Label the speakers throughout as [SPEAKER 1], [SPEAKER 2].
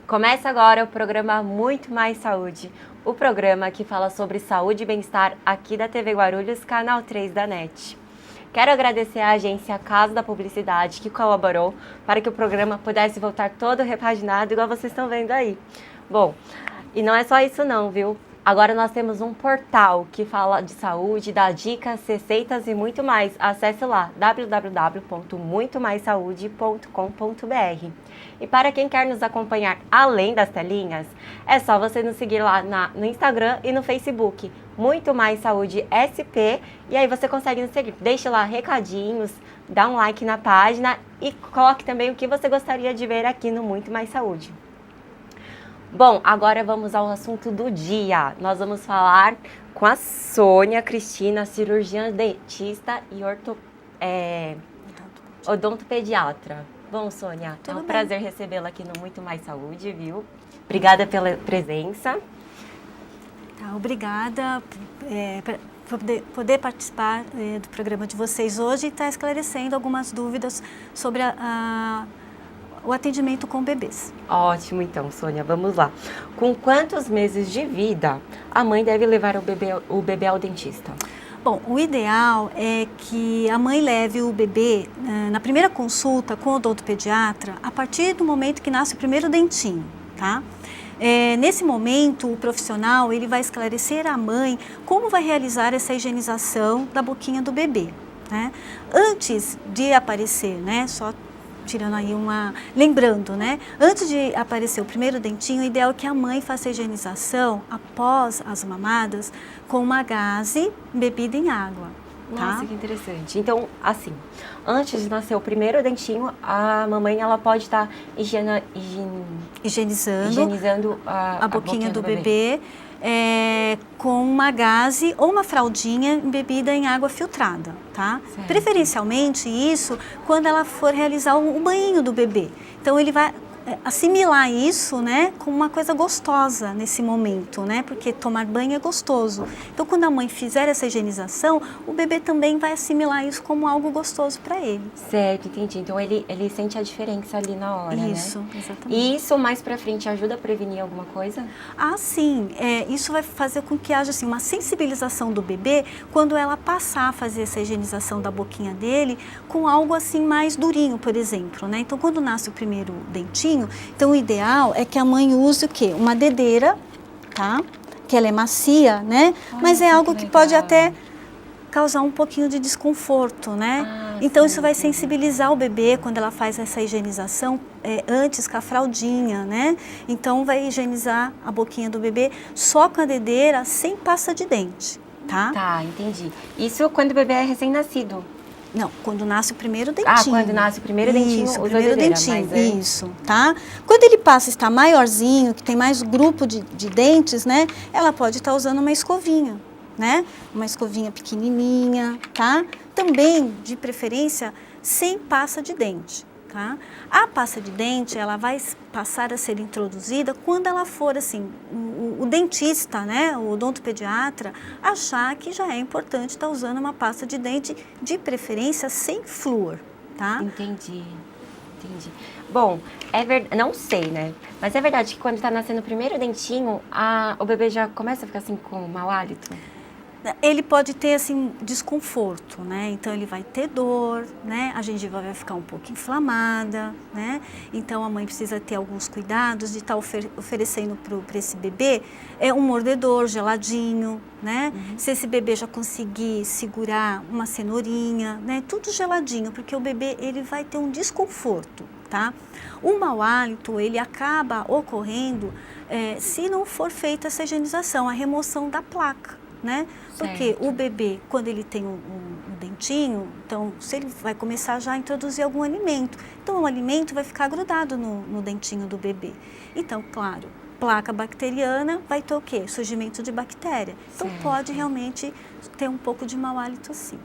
[SPEAKER 1] Começa agora o programa Muito Mais Saúde, o programa que fala sobre saúde e bem-estar aqui da TV Guarulhos, canal 3 da NET. Quero agradecer à agência Casa da Publicidade que colaborou para que o programa pudesse voltar todo repaginado, igual vocês estão vendo aí. Bom, e não é só isso não, viu? Agora nós temos um portal que fala de saúde, dá dicas, receitas e muito mais. Acesse lá www.muitomaissaude.com.br. E para quem quer nos acompanhar além das telinhas, é só você nos seguir lá no Instagram e no Facebook, Muito Mais Saúde SP, e aí você consegue nos seguir. Deixe lá recadinhos, dá um like na página e coloque também o que você gostaria de ver aqui no Muito Mais Saúde. Bom, agora vamos ao assunto do dia. Nós vamos falar com a Sônia Cristina, cirurgiã dentista e odontopediatra. Bom, Sônia, é um prazer recebê-la aqui no Muito Mais Saúde, viu? Obrigada pela presença.
[SPEAKER 2] Tá, obrigada por poder participar do programa de vocês hoje e estar esclarecendo algumas dúvidas sobre o atendimento com bebês.
[SPEAKER 1] Ótimo, então, Sônia, vamos lá. Com quantos meses de vida a mãe deve levar o bebê ao dentista?
[SPEAKER 2] Bom, o ideal é que a mãe leve o bebê na primeira consulta com o odontopediatra a partir do momento que nasce o primeiro dentinho, tá? Nesse momento, o profissional ele vai esclarecer à mãe como vai realizar essa higienização da boquinha do bebê, né? Antes de aparecer, né, só tirando aí lembrando, né? Antes de aparecer o primeiro dentinho, o ideal é que a mãe faça a higienização após as mamadas com uma gaze embebida em água.
[SPEAKER 1] Nossa, que interessante. Então, assim, antes de nascer o primeiro dentinho, a mamãe ela pode estar higienizando a boquinha do bebê.
[SPEAKER 2] Com uma gaze ou uma fraldinha embebida em água filtrada, tá?
[SPEAKER 1] Certo.
[SPEAKER 2] Preferencialmente isso quando ela for realizar o banho do bebê. Então ele vai assimilar isso, né, como uma coisa gostosa nesse momento, né? Porque tomar banho é gostoso. Então quando a mãe fizer essa higienização, o bebê também vai assimilar isso como algo gostoso para ele.
[SPEAKER 1] Certo, entendi. Então ele sente a diferença ali na hora,
[SPEAKER 2] isso,
[SPEAKER 1] né?
[SPEAKER 2] Exatamente.
[SPEAKER 1] E isso mais pra frente ajuda a prevenir alguma coisa?
[SPEAKER 2] Ah, sim. Isso vai fazer com que haja assim, uma sensibilização do bebê quando ela passar a fazer essa higienização da boquinha dele com algo assim mais durinho, por exemplo, né? Então quando nasce o primeiro dentinho, então o ideal é que a mãe use o quê? Uma dedeira, tá? Que ela é macia, né? Mas é algo que pode até causar um pouquinho de desconforto, né? Então isso vai sensibilizar o bebê quando ela faz essa higienização antes com a fraldinha, né? Então vai higienizar a boquinha do bebê só com a dedeira, sem pasta de dente, tá?
[SPEAKER 1] Tá, entendi. Isso quando o bebê é recém-nascido?
[SPEAKER 2] Não, quando nasce o primeiro dentinho.
[SPEAKER 1] Quando nasce o primeiro dentinho,
[SPEAKER 2] isso,
[SPEAKER 1] usa
[SPEAKER 2] primeiro
[SPEAKER 1] dedeira,
[SPEAKER 2] dentinho,
[SPEAKER 1] mas
[SPEAKER 2] isso, tá? Quando ele passa a estar maiorzinho, que tem mais grupo de dentes, né? Ela pode estar usando uma escovinha, né? Uma escovinha pequenininha, tá? Também, de preferência, sem pasta de dente, tá? A pasta de dente, ela vai passar a ser introduzida quando ela for, assim, o dentista, né? O odontopediatra, achar que já é importante estar usando uma pasta de dente, de preferência, sem flúor, tá?
[SPEAKER 1] Entendi. Bom, não sei, né? Mas é verdade que quando tá nascendo o primeiro dentinho, o bebê já começa a ficar assim com mau hálito?
[SPEAKER 2] Ele pode ter, assim, desconforto, né? Então, ele vai ter dor, né? A gengiva vai ficar um pouco inflamada, né? Então, a mãe precisa ter alguns cuidados de estar oferecendo para esse bebê um mordedor geladinho, né? Se esse bebê já conseguir segurar uma cenourinha, né? Tudo geladinho, porque o bebê, ele vai ter um desconforto, tá? O mau hálito, ele acaba ocorrendo se não for feita essa higienização, a remoção da placa, né? Porque o bebê, quando ele tem um dentinho, então, se ele vai começar já a introduzir algum alimento, então o alimento vai ficar grudado no dentinho do bebê. Então, claro, placa bacteriana vai ter o quê? Surgimento de bactéria. Então, pode realmente ter um pouco de mau hálito, sim.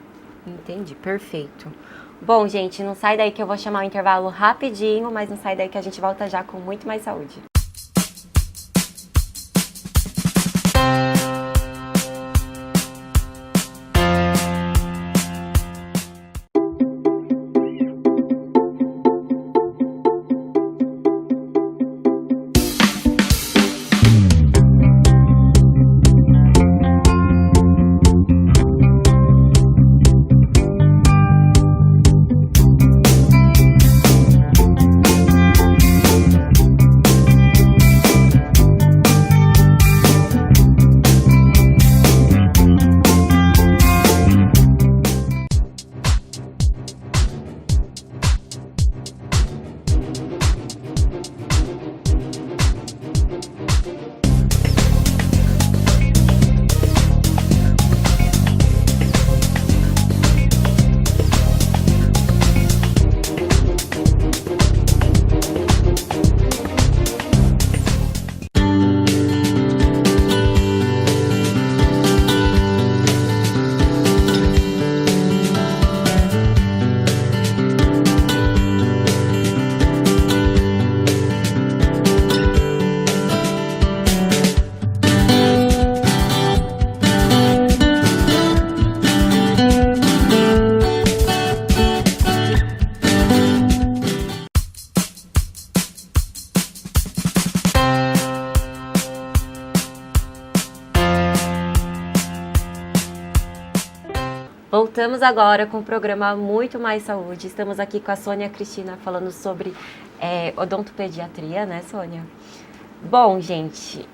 [SPEAKER 1] Entendi, perfeito. Bom, gente, não sai daí que eu vou chamar o intervalo rapidinho, mas não sai daí que a gente volta já com muito mais saúde. Voltamos agora com o programa Muito Mais Saúde. Estamos aqui com a Sônia Cristina falando sobre odontopediatria, né, Sônia? Bom, gente,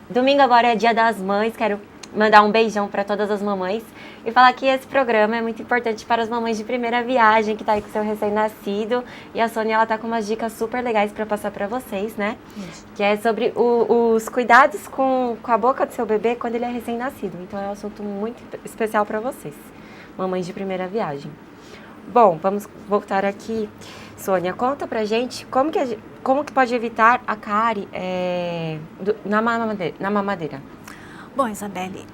[SPEAKER 1] domingo agora é Dia das Mães. Quero mandar um beijão para todas as mamães e falar que esse programa é muito importante para as mamães de primeira viagem, que tá aí com seu recém-nascido. E a Sônia, ela tá com umas dicas super legais para passar para vocês, né? Isso. Que é sobre os cuidados com a boca do seu bebê quando ele é recém-nascido. Então é um assunto muito especial para vocês, mamães de primeira viagem. Bom, vamos voltar aqui. Sônia, conta pra gente como que pode evitar a cárie na mamadeira.
[SPEAKER 2] Bom, Isabelle,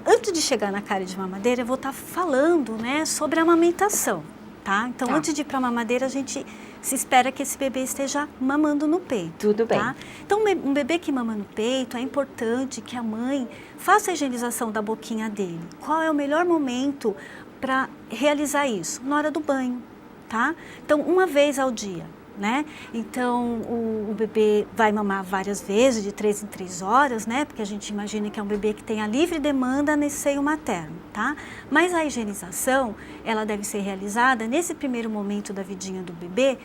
[SPEAKER 2] antes de chegar na cárie de mamadeira, eu vou estar falando, né, sobre a amamentação, tá? Então, antes de ir para a mamadeira, a gente se espera que esse bebê esteja mamando no peito.
[SPEAKER 1] Tudo bem.
[SPEAKER 2] Tá? Então, um bebê que mama no peito, é importante que a mãe faça a higienização da boquinha dele. Qual é o melhor momento para realizar isso? Na hora do banho, tá? Então, uma vez ao dia. Né? Então, o bebê vai mamar várias vezes, de 3 em 3 horas, né? Porque a gente imagina que é um bebê que tem a livre demanda nesse seio materno, tá? Mas a higienização, ela deve ser realizada nesse primeiro momento da vidinha do bebê,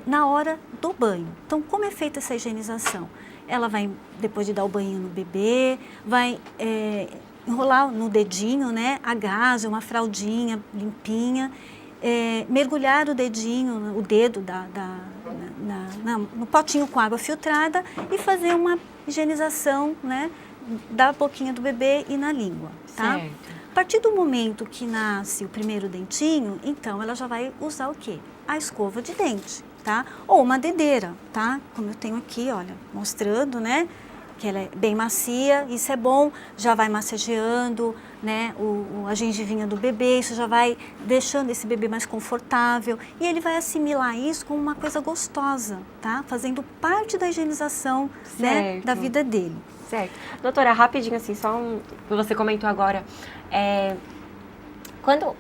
[SPEAKER 2] na hora do banho. Então, como é feita essa higienização? Ela vai, depois de dar o banho no bebê, vai enrolar no dedinho, né? A gaze, uma fraldinha limpinha, mergulhar o dedinho, o dedo no potinho com água filtrada e fazer uma higienização, né, da boquinha do bebê e na língua, tá?
[SPEAKER 1] Certo.
[SPEAKER 2] A partir do momento que nasce o primeiro dentinho, então ela já vai usar o quê? A escova de dente, tá? Ou uma dedeira, tá? Como eu tenho aqui, olha, mostrando, né? Que ela é bem macia, isso é bom, já vai massageando, né, a gengivinha do bebê, isso já vai deixando esse bebê mais confortável e ele vai assimilar isso como uma coisa gostosa, tá? Fazendo parte da higienização, né, da vida dele.
[SPEAKER 1] Certo. Doutora, rapidinho assim, você comentou agora, quando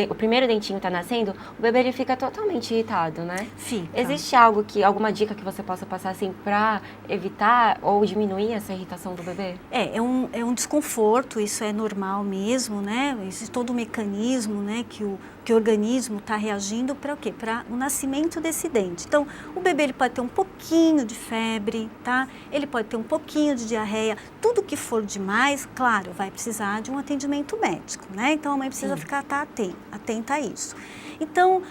[SPEAKER 1] o primeiro dentinho está nascendo, o bebê ele fica totalmente irritado, né?
[SPEAKER 2] Fica.
[SPEAKER 1] Existe alguma dica que você possa passar assim para evitar ou diminuir essa irritação do bebê?
[SPEAKER 2] É um desconforto, isso é normal mesmo, né? Existe todo um mecanismo, né, que o organismo está reagindo para o quê? Para o nascimento desse dente. Então, o bebê ele pode ter um pouquinho de febre, tá? Ele pode ter um pouquinho de diarreia. Tudo que for demais, claro, vai precisar de um atendimento médico, né? Então, a mãe precisa ficar atenta a isso. Então,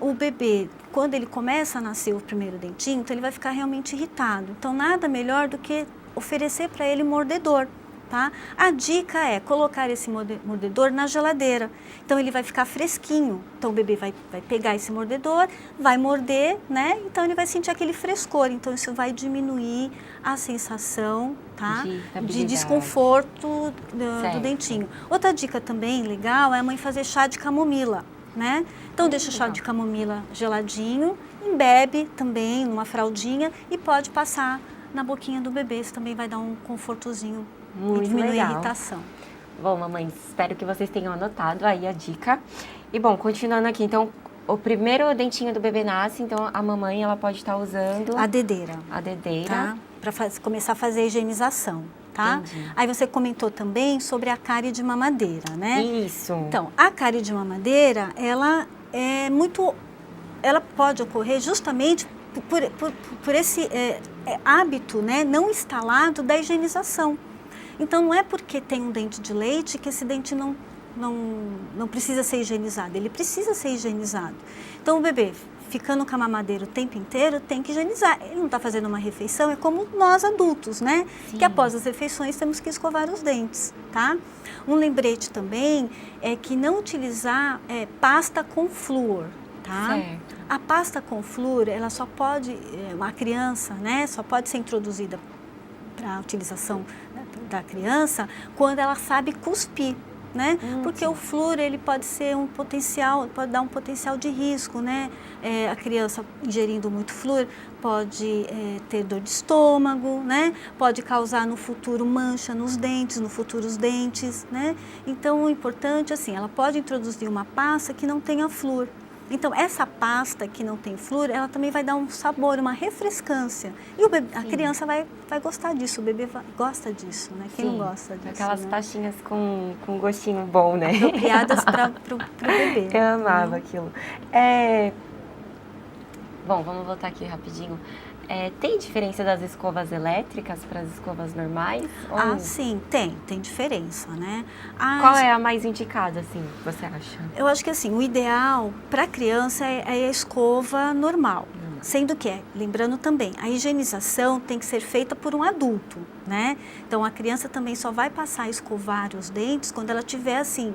[SPEAKER 2] o bebê, quando ele começa a nascer o primeiro dentinho, então ele vai ficar realmente irritado. Então, nada melhor do que oferecer para ele mordedor. Tá? A dica é colocar esse mordedor na geladeira, então ele vai ficar fresquinho, então o bebê vai pegar esse mordedor, vai morder, né? Então ele vai sentir aquele frescor, então isso vai diminuir a sensação, tá? De desconforto do dentinho. Outra dica também legal é a mãe fazer chá de camomila, né? Então deixa o chá de camomila geladinho, embebe também numa fraldinha e pode passar na boquinha do bebê, isso também vai dar um confortozinho.
[SPEAKER 1] Muito
[SPEAKER 2] diminuir
[SPEAKER 1] legal.
[SPEAKER 2] a irritação.
[SPEAKER 1] Bom, mamães, espero que vocês tenham anotado aí a dica. E bom, continuando aqui, então, o primeiro dentinho do bebê nasce, então a mamãe ela pode estar usando
[SPEAKER 2] a dedeira.
[SPEAKER 1] Tá?
[SPEAKER 2] Para começar a fazer a higienização, tá?
[SPEAKER 1] Entendi.
[SPEAKER 2] Aí você comentou também sobre a cárie de mamadeira, né?
[SPEAKER 1] Isso.
[SPEAKER 2] Então, a cárie de mamadeira, ela pode ocorrer justamente por esse hábito, né, não instalado da higienização. Então, não é porque tem um dente de leite que esse dente não precisa ser higienizado. Ele precisa ser higienizado. Então, o bebê, ficando com a mamadeira o tempo inteiro, tem que higienizar. Ele não está fazendo uma refeição, é como nós adultos, né? Sim. Que após as refeições temos que escovar os dentes, tá? Um lembrete também é que não utilizar pasta com flúor, tá?
[SPEAKER 1] Certo.
[SPEAKER 2] A pasta com flúor, ela só pode, uma criança, né, só pode ser introduzida para a utilização da criança quando ela sabe cuspir, né? Porque o flúor, ele pode ser pode dar um potencial de risco, né? A criança ingerindo muito flúor pode ter dor de estômago, né? Pode causar no futuro mancha nos dentes, no futuro os dentes, né? Então, o importante, assim, ela pode introduzir uma pasta que não tenha flúor, Então, essa pasta que não tem flúor, ela também vai dar um sabor, uma refrescância. E a criança vai gostar disso, o bebê gosta disso, né? Quem não gosta disso?
[SPEAKER 1] Aquelas
[SPEAKER 2] né?
[SPEAKER 1] pastinhas com gostinho bom, né?
[SPEAKER 2] Apropriadas para o bebê.
[SPEAKER 1] Eu amava aquilo. Bom, vamos voltar aqui rapidinho. Tem diferença das escovas elétricas para as escovas normais?
[SPEAKER 2] Sim, tem diferença, né?
[SPEAKER 1] Qual é a mais indicada, assim, você acha?
[SPEAKER 2] Eu acho que assim, o ideal para a criança é a escova normal. Sendo que, lembrando também, a higienização tem que ser feita por um adulto, né? Então, a criança também só vai passar a escovar os dentes quando ela tiver, assim,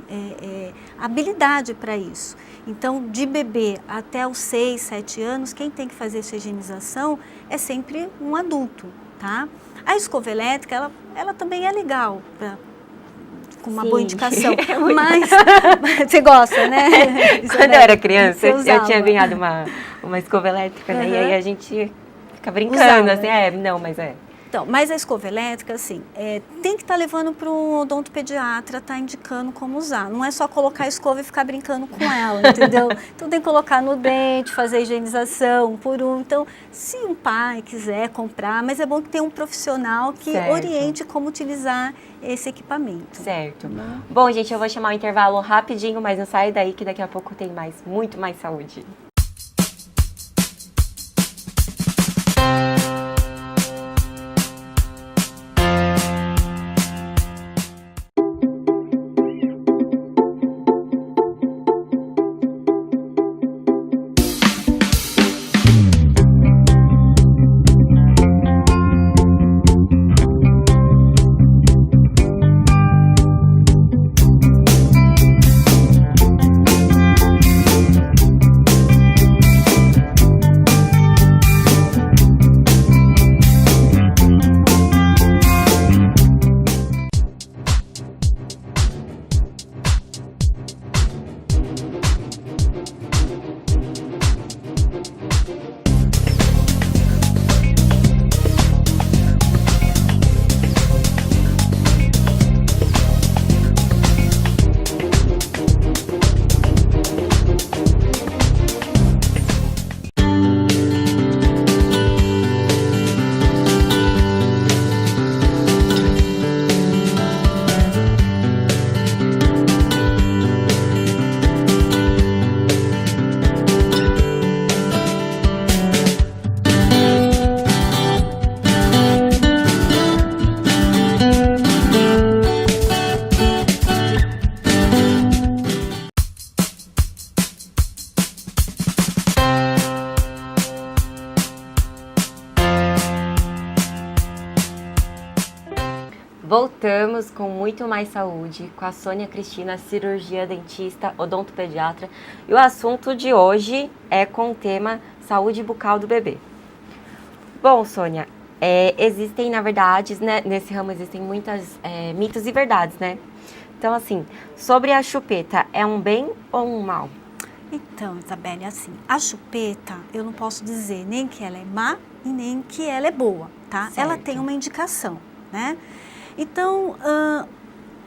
[SPEAKER 2] habilidade para isso. Então, de bebê até os 6, 7 anos, quem tem que fazer essa higienização é sempre um adulto, tá? A escova elétrica, ela também é legal, com uma boa indicação, mas você gosta, né?
[SPEAKER 1] Quando eu era criança, eu tinha ganhado uma escova elétrica, né? E aí a gente fica brincando, assim,
[SPEAKER 2] Então, mas a escova elétrica, assim, tem que estar levando para o odontopediatra, tá indicando como usar. Não é só colocar a escova e ficar brincando com ela, entendeu? Então tem que colocar no dente, fazer a higienização por um. Então, se um pai quiser comprar, mas é bom que tenha um profissional que oriente como utilizar esse equipamento.
[SPEAKER 1] Certo. Bom, gente, eu vou chamar o intervalo rapidinho, mas não sai daí que daqui a pouco tem muito mais saúde. Voltamos com muito mais saúde com a Sônia Cristina, cirurgia dentista, odontopediatra. E o assunto de hoje é com o tema saúde bucal do bebê. Bom, Sônia, existem, na verdade, né, nesse ramo existem muitos mitos e verdades, né? Então, assim, sobre a chupeta, é um bem ou um mal?
[SPEAKER 2] Então, Isabelle, assim, a chupeta, eu não posso dizer nem que ela é má e nem que ela é boa, tá?
[SPEAKER 1] Certo.
[SPEAKER 2] Ela tem uma indicação, né? Então,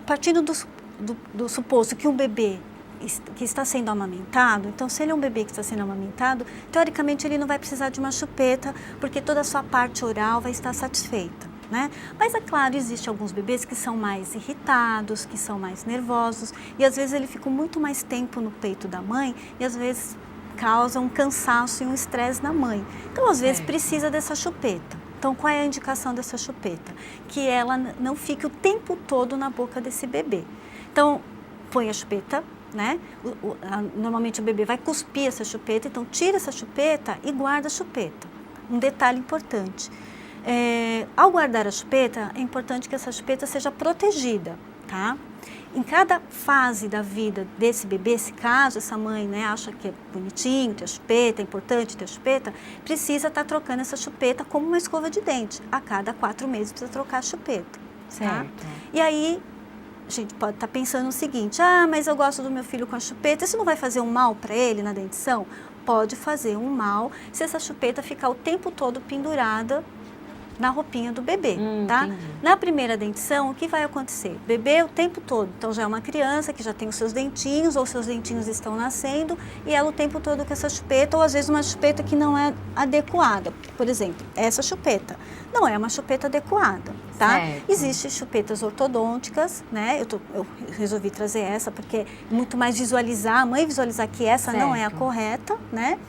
[SPEAKER 2] partindo do suposto que um bebê que está sendo amamentado, então se ele é um bebê que está sendo amamentado, teoricamente ele não vai precisar de uma chupeta, porque toda a sua parte oral vai estar satisfeita, né? Mas é claro, existem alguns bebês que são mais irritados, que são mais nervosos, e às vezes ele fica muito mais tempo no peito da mãe, e às vezes causa um cansaço e um estresse na mãe. Então, às vezes, precisa dessa chupeta. Então, qual é a indicação dessa chupeta? Que ela não fique o tempo todo na boca desse bebê. Então, põe a chupeta, né? Normalmente o bebê vai cuspir essa chupeta, então tira essa chupeta e guarda a chupeta. Um detalhe importante. Ao guardar a chupeta, é importante que essa chupeta seja protegida, tá? Em cada fase da vida desse bebê, se caso essa mãe, né, acha que é bonitinho ter a chupeta, é importante ter a chupeta, precisa estar trocando essa chupeta como uma escova de dente. A cada 4 meses precisa trocar a chupeta.
[SPEAKER 1] Certo.
[SPEAKER 2] Tá? E aí, a gente pode estar pensando o seguinte, mas eu gosto do meu filho com a chupeta, isso não vai fazer um mal para ele na dentição? Pode fazer um mal se essa chupeta ficar o tempo todo pendurada na roupinha do bebê, tá?
[SPEAKER 1] Entendi.
[SPEAKER 2] Na primeira dentição, o que vai acontecer? Bebê o tempo todo, então já é uma criança que já tem os seus dentinhos, ou seus dentinhos estão nascendo, e ela o tempo todo com essa chupeta, ou às vezes uma chupeta que não é adequada. Por exemplo, essa chupeta não é uma chupeta adequada, tá?
[SPEAKER 1] Certo.
[SPEAKER 2] Existem chupetas ortodônticas, né? Eu resolvi trazer essa porque é muito mais visualizar, a mãe visualizar que essa não é a
[SPEAKER 1] Certo.
[SPEAKER 2] correta, né?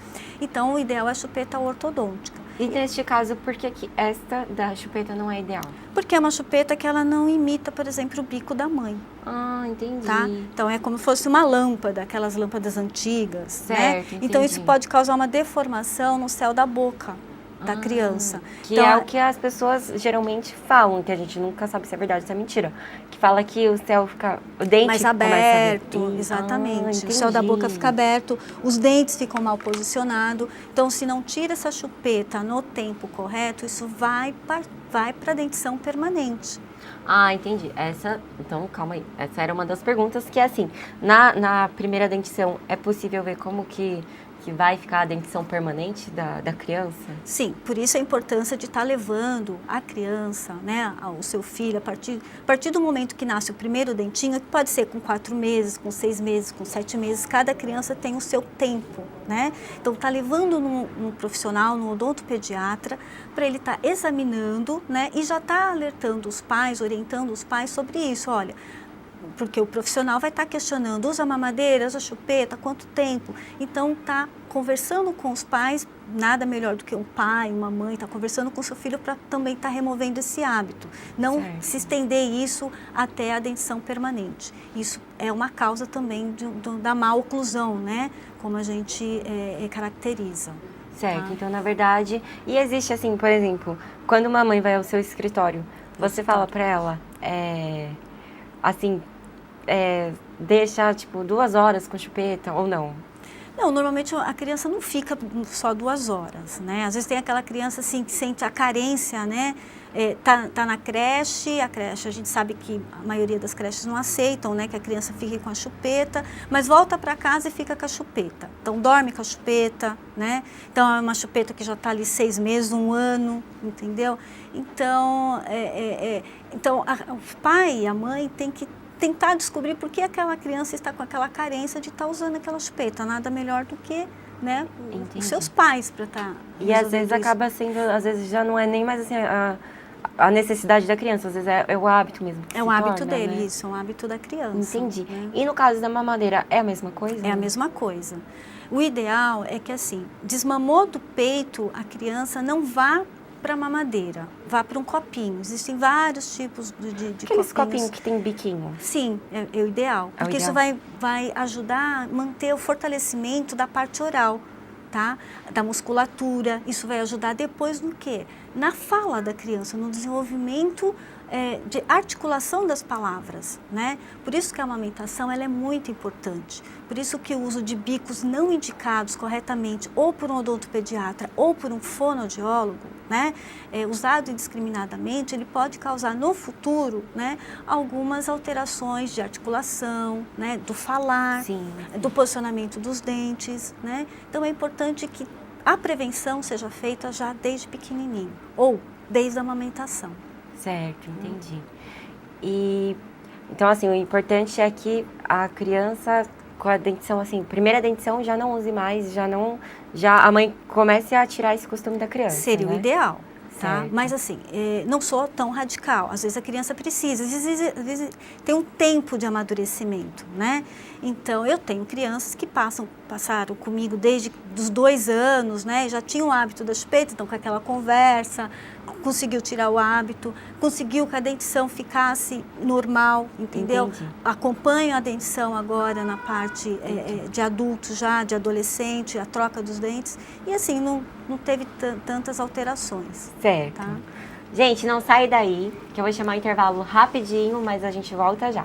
[SPEAKER 2] Então, o ideal é a chupeta ortodôntica.
[SPEAKER 1] E neste caso, por que que esta da chupeta não é ideal?
[SPEAKER 2] Porque é uma chupeta que ela não imita, por exemplo, o bico da mãe,
[SPEAKER 1] Ah, entendi.
[SPEAKER 2] tá? Então, é como se fosse uma lâmpada, aquelas lâmpadas antigas,
[SPEAKER 1] Certo,
[SPEAKER 2] né? Então, isso
[SPEAKER 1] entendi.
[SPEAKER 2] pode causar uma deformação no céu da boca da criança.
[SPEAKER 1] Que
[SPEAKER 2] Então,
[SPEAKER 1] é o que as pessoas geralmente falam, que a gente nunca sabe se é verdade ou se é mentira. Que fala que o céu fica... O dente
[SPEAKER 2] mais
[SPEAKER 1] começa a
[SPEAKER 2] aberto,
[SPEAKER 1] vir.
[SPEAKER 2] exatamente.
[SPEAKER 1] Ah,
[SPEAKER 2] O céu da boca
[SPEAKER 1] entendi.
[SPEAKER 2] fica aberto, os dentes ficam mal posicionados. Então, se não tira essa chupeta no tempo correto, isso vai para a dentição permanente.
[SPEAKER 1] Ah, entendi. Então, calma aí. Essa era uma das perguntas que, assim, na primeira dentição, é possível ver como que vai ficar a dentição permanente da criança?
[SPEAKER 2] Sim, por isso a importância de estar levando a criança, né, o seu filho, a partir do momento que nasce o primeiro dentinho, que pode ser com 4 meses, com 6 meses, com 7 meses, cada criança tem o seu tempo, né? Então, tá levando num profissional, no odontopediatra, para ele estar examinando, né, e já tá alertando os pais, orientando os pais sobre isso, olha, porque o profissional vai estar questionando, usa mamadeira, usa chupeta, quanto tempo? Então, tá conversando com os pais, nada melhor do que um pai, uma mãe, tá conversando com seu filho para também estar removendo esse hábito. Não
[SPEAKER 1] Certo.
[SPEAKER 2] se estender isso até a dentição permanente. Isso é uma causa também da má oclusão, né? Como a gente caracteriza.
[SPEAKER 1] Certo.
[SPEAKER 2] Tá.
[SPEAKER 1] Então, na verdade... E existe, assim, por exemplo, quando uma mãe vai ao seu escritório, você fala para ela, assim... deixa, tipo, 2 horas com chupeta ou não?
[SPEAKER 2] Não, normalmente a criança não fica só 2 horas, né? Às vezes tem aquela criança assim que sente a carência, né? Tá na creche, a gente sabe que a maioria das creches não aceitam, né? Que a criança fique com a chupeta, mas volta para casa e fica com a chupeta. Então dorme com a chupeta, né? Então é uma chupeta que já está ali 6 meses, 1 ano, entendeu? Então, o pai e a mãe tem que tentar descobrir por que aquela criança está com aquela carência de estar usando aquela chupeta. Nada melhor do que, né, os seus pais para estar
[SPEAKER 1] E às vezes acaba sendo, às vezes já não é nem mais assim a necessidade da criança, às vezes é o hábito mesmo.
[SPEAKER 2] É um hábito
[SPEAKER 1] torna,
[SPEAKER 2] dele,
[SPEAKER 1] né?
[SPEAKER 2] isso, é um hábito da criança.
[SPEAKER 1] Entendi.
[SPEAKER 2] Né?
[SPEAKER 1] E no caso da mamadeira, é a mesma coisa?
[SPEAKER 2] É a mesma coisa. O ideal é que, assim, desmamou do peito, a criança não vá para mamadeira, vá para um copinho. Existem vários tipos de
[SPEAKER 1] Aqueles
[SPEAKER 2] copinhos.
[SPEAKER 1] copinhos que tem biquinho.
[SPEAKER 2] Sim, é o ideal.
[SPEAKER 1] É o
[SPEAKER 2] Porque
[SPEAKER 1] ideal.
[SPEAKER 2] isso vai ajudar a manter o fortalecimento da parte oral, tá? Da musculatura. Isso vai ajudar depois no quê? Na fala da criança, no desenvolvimento de articulação das palavras, né? Por isso que a amamentação ela é muito importante. Por isso que o uso de bicos não indicados corretamente, ou por um odontopediatra, ou por um fonoaudiólogo, né? Usado indiscriminadamente, ele pode causar no futuro, né, algumas alterações de articulação, né, do falar,
[SPEAKER 1] Sim.
[SPEAKER 2] do posicionamento dos dentes, né? Então é importante que a prevenção seja feita já desde pequenininho, ou desde a amamentação.
[SPEAKER 1] Certo, entendi. E então, assim, o importante é que a criança com a dentição, assim, primeira dentição já não use mais, já a mãe comece a tirar esse costume da criança.
[SPEAKER 2] Seria
[SPEAKER 1] né?
[SPEAKER 2] o ideal. Tá?
[SPEAKER 1] Certo.
[SPEAKER 2] Mas assim, não sou tão radical. Às vezes a criança precisa, às vezes tem um tempo de amadurecimento, né? Então, eu tenho crianças que passaram comigo desde os 2 anos, né? Já tinham o hábito da chupeta, então com aquela conversa, conseguiu tirar o hábito, conseguiu que a dentição ficasse normal, entendeu?
[SPEAKER 1] Entendi.
[SPEAKER 2] Acompanho a dentição agora na parte de adulto já, de adolescente, a troca dos dentes. E assim, não teve tantas alterações.
[SPEAKER 1] Certo.
[SPEAKER 2] Tá?
[SPEAKER 1] Gente, não sai daí, que eu vou chamar o intervalo rapidinho, mas a gente volta já.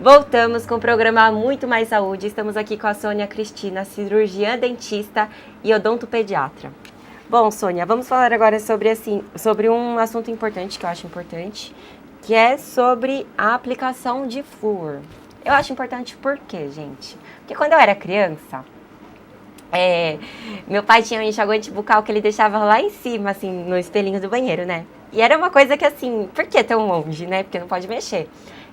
[SPEAKER 1] Voltamos com o programa Muito Mais Saúde. Estamos aqui com a Sônia Cristina, cirurgiã dentista e odontopediatra. Bom, Sônia, vamos falar agora sobre um assunto importante, que eu acho importante, que é sobre a aplicação de flúor. Eu acho importante por quê, gente? Porque quando eu era criança, meu pai tinha um enxaguante bucal que ele deixava lá em cima, assim, no espelhinho do banheiro, né? E era uma coisa que, assim, por que tão longe, né? Porque não pode mexer.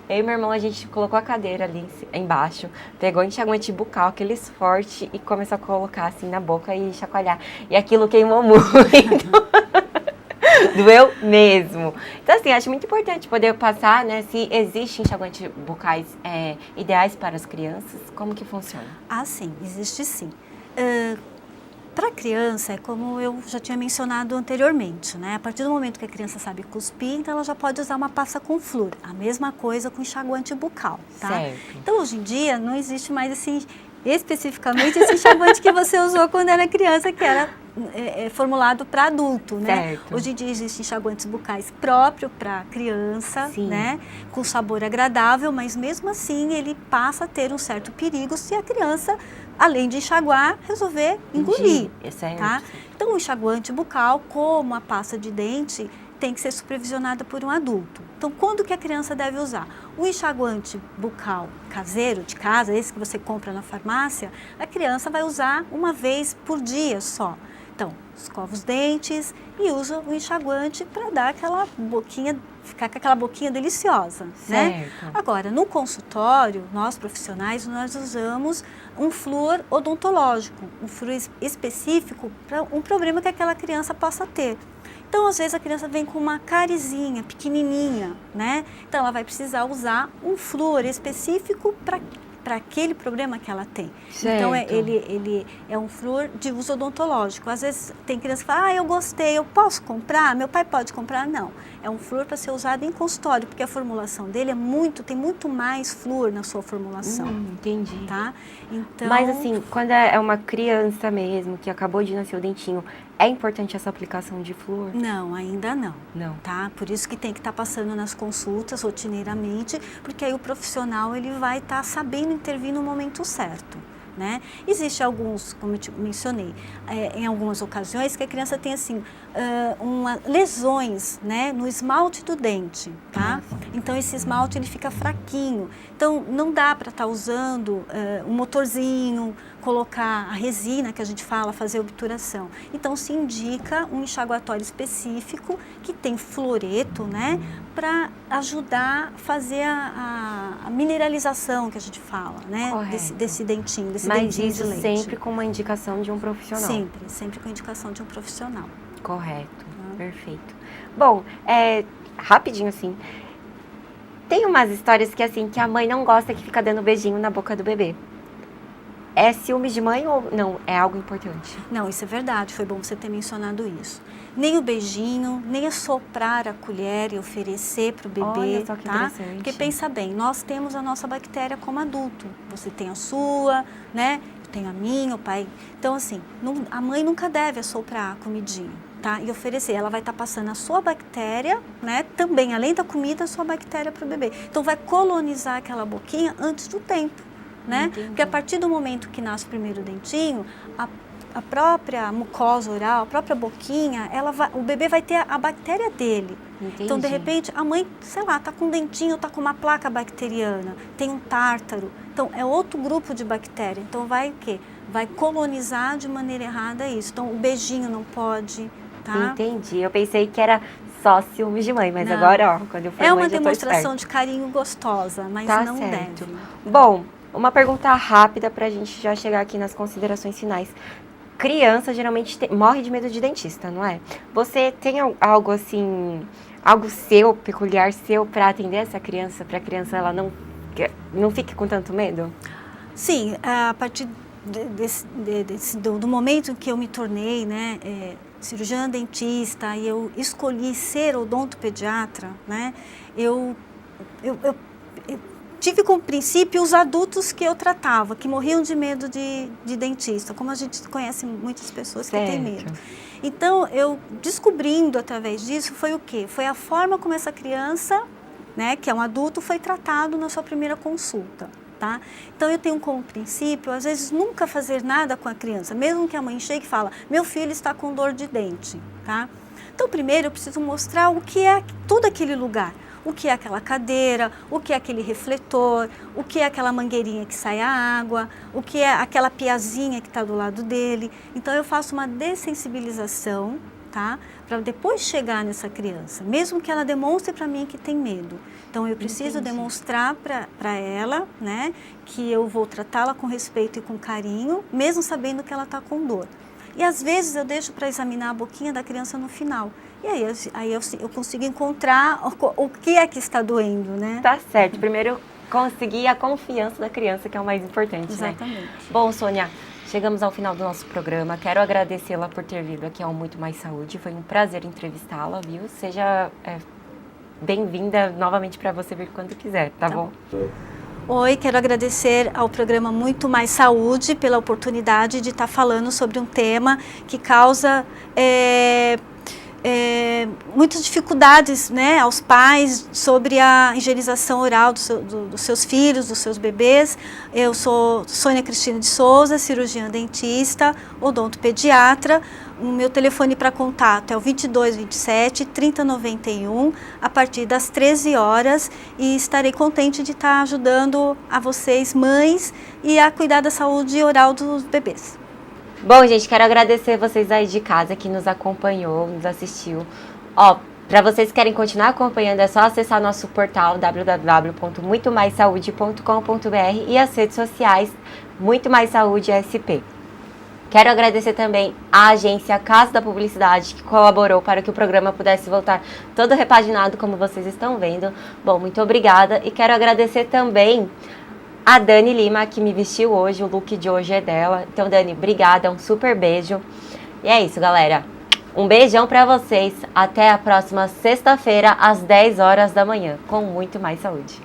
[SPEAKER 1] Eu e meu irmão, a gente colocou a cadeira ali embaixo, pegou o enxaguante bucal, aqueles forte, e começou a colocar assim na boca e chacoalhar. E aquilo queimou muito. Doeu mesmo. Então, assim, acho muito importante poder passar, né, se existem enxaguantes bucais ideais para as crianças, como que funciona?
[SPEAKER 2] Ah, sim, existe sim. Para a criança, é como eu já tinha mencionado anteriormente, né? A partir do momento que a criança sabe cuspir, então ela já pode usar uma pasta com flúor. A mesma coisa com enxaguante bucal, tá?
[SPEAKER 1] Certo.
[SPEAKER 2] Então, hoje em dia, não existe mais especificamente esse enxaguante que você usou quando era criança, que era formulado para adulto, né?
[SPEAKER 1] Certo.
[SPEAKER 2] Hoje em dia existem enxaguantes bucais próprios para criança,
[SPEAKER 1] Sim.
[SPEAKER 2] né? Com sabor agradável, mas mesmo assim ele passa a ter um certo perigo se a criança, além de enxaguar, resolver engolir,
[SPEAKER 1] Certo.
[SPEAKER 2] tá? Então o enxaguante bucal, como a pasta de dente, tem que ser supervisionada por um adulto. Então, quando que a criança deve usar? O enxaguante bucal caseiro, de casa, esse que você compra na farmácia, a criança vai usar uma vez por dia só. Então, escova os dentes e usa o enxaguante para dar aquela boquinha, ficar com aquela boquinha deliciosa, né?
[SPEAKER 1] Certo.
[SPEAKER 2] Agora, no consultório, nós profissionais, nós usamos um flúor odontológico, um flúor específico para um problema que aquela criança possa ter. Então, às vezes, a criança vem com uma carizinha pequenininha, né? Então, ela vai precisar usar um flúor específico para aquele problema que ela tem.
[SPEAKER 1] Certo.
[SPEAKER 2] Então, ele é um flúor de uso odontológico. Às vezes, tem criança que fala, eu gostei, eu posso comprar? Meu pai pode comprar? Não. É um flúor para ser usado em consultório, porque a formulação dele tem muito mais flúor na sua formulação.
[SPEAKER 1] Entendi.
[SPEAKER 2] Tá? Então,
[SPEAKER 1] Mas assim, quando é uma criança mesmo, que acabou de nascer o dentinho, é importante essa aplicação de flúor?
[SPEAKER 2] não, ainda não.
[SPEAKER 1] Não.
[SPEAKER 2] Tá? Por isso que tem que estar passando nas consultas rotineiramente, porque aí o profissional ele vai estar sabendo intervir no momento certo. Né? Existem alguns, como eu te mencionei, em algumas ocasiões que a criança tem assim, lesões, né, no esmalte do dente, tá? Então esse esmalte ele fica fraquinho, então não dá para estar usando um motorzinho, colocar a resina que a gente fala, fazer obturação. Então se indica um enxaguatório específico que tem fluoreto, né, para ajudar a fazer a mineralização que a gente fala, né, desse dentinho, desse
[SPEAKER 1] Mas
[SPEAKER 2] dentinho
[SPEAKER 1] isso
[SPEAKER 2] de leite.
[SPEAKER 1] sempre com uma indicação de um profissional?
[SPEAKER 2] Sempre com indicação de um profissional.
[SPEAKER 1] Correto, perfeito. Bom, rapidinho assim, tem umas histórias que assim, que a mãe não gosta que fica dando beijinho na boca do bebê. É ciúme de mãe ou não? É algo importante?
[SPEAKER 2] Não, isso é verdade, foi bom você ter mencionado isso. Nem o beijinho, nem assoprar a colher e oferecer para o bebê,
[SPEAKER 1] Olha só que
[SPEAKER 2] tá?
[SPEAKER 1] interessante.
[SPEAKER 2] Porque pensa bem, nós temos a nossa bactéria como adulto. Você tem a sua, né? Eu tenho a minha, o pai. Então, assim, a mãe nunca deve assoprar a comidinha, tá? E oferecer. Ela vai estar passando a sua bactéria, né? Também, além da comida, a sua bactéria para o bebê. Então, vai colonizar aquela boquinha antes do tempo, né?
[SPEAKER 1] Entendi.
[SPEAKER 2] Porque a partir do momento que nasce o primeiro dentinho, a própria mucosa oral, a própria boquinha, o bebê vai ter a bactéria dele.
[SPEAKER 1] Entendi.
[SPEAKER 2] Então, de repente, a mãe, sei lá, tá com um dentinho, tá com uma placa bacteriana, tem um tártaro. Então, é outro grupo de bactéria. Então, vai o quê? Vai colonizar de maneira errada isso. Então, o beijinho não pode, tá?
[SPEAKER 1] Entendi. Eu pensei que era só ciúme de mãe, mas
[SPEAKER 2] Não.
[SPEAKER 1] agora, ó, quando eu for
[SPEAKER 2] É
[SPEAKER 1] mãe,
[SPEAKER 2] uma
[SPEAKER 1] já tô
[SPEAKER 2] demonstração
[SPEAKER 1] esperta.
[SPEAKER 2] de carinho gostosa, mas
[SPEAKER 1] Tá
[SPEAKER 2] não
[SPEAKER 1] certo.
[SPEAKER 2] deve.
[SPEAKER 1] Bom, uma pergunta rápida pra gente já chegar aqui nas considerações finais. Criança geralmente morre de medo de dentista, não é? Você tem algo assim, algo seu, peculiar seu, pra atender essa criança, pra criança ela não fique com tanto medo?
[SPEAKER 2] Sim, a partir do momento que eu me tornei, né, cirurgiã dentista e eu escolhi ser odontopediatra, né, eu tive como princípio os adultos que eu tratava, que morriam de medo de dentista, como a gente conhece muitas pessoas que têm medo. Então, eu descobrindo através disso foi o quê? Foi a forma como essa criança né, que é um adulto, foi tratado na sua primeira consulta. Tá? Então eu tenho como princípio, às vezes, nunca fazer nada com a criança, mesmo que a mãe chegue e fala, meu filho está com dor de dente. Tá? Então primeiro eu preciso mostrar o que é todo aquele lugar, o que é aquela cadeira, o que é aquele refletor, o que é aquela mangueirinha que sai a água, o que é aquela piazinha que está do lado dele. Então eu faço uma dessensibilização, tá? Para depois chegar nessa criança, mesmo que ela demonstre para mim que tem medo. Então eu preciso demonstrar para ela, né, que eu vou tratá-la com respeito e com carinho, mesmo sabendo que ela está com dor. E às vezes eu deixo para examinar a boquinha da criança no final. E aí eu consigo encontrar o que é que está doendo, né?
[SPEAKER 1] Tá certo. Primeiro conseguir a confiança da criança, que é o mais importante,
[SPEAKER 2] Exatamente.
[SPEAKER 1] né? Bom, Sônia, chegamos ao final do nosso programa. Quero agradecê-la por ter vindo aqui ao Muito Mais Saúde. Foi um prazer entrevistá-la, viu? Seja bem-vinda novamente para você vir quando quiser, tá bom?
[SPEAKER 2] Oi, quero agradecer ao programa Muito Mais Saúde pela oportunidade de estar falando sobre um tema que causa muitas dificuldades, né, aos pais sobre a higienização oral dos seus filhos, dos seus bebês. Eu sou Sônia Cristina de Souza, cirurgiã dentista, odontopediatra. O meu telefone para contato é o 2227 3091, a partir das 13 horas, e estarei contente de estar ajudando a vocês, mães, e a cuidar da saúde oral dos bebês.
[SPEAKER 1] Bom, gente, quero agradecer vocês aí de casa que nos acompanhou, nos assistiu. Ó, para vocês que querem continuar acompanhando, é só acessar nosso portal www.muitomaissaude.com.br e as redes sociais Muito Mais Saúde SP. Quero agradecer também a agência Casa da Publicidade, que colaborou para que o programa pudesse voltar todo repaginado, como vocês estão vendo. Bom, muito obrigada. E quero agradecer também a Dani Lima, que me vestiu hoje. O look de hoje é dela. Então, Dani, obrigada. Um super beijo. E é isso, galera. Um beijão para vocês. Até a próxima sexta-feira, às 10 horas da manhã, com Muito Mais Saúde.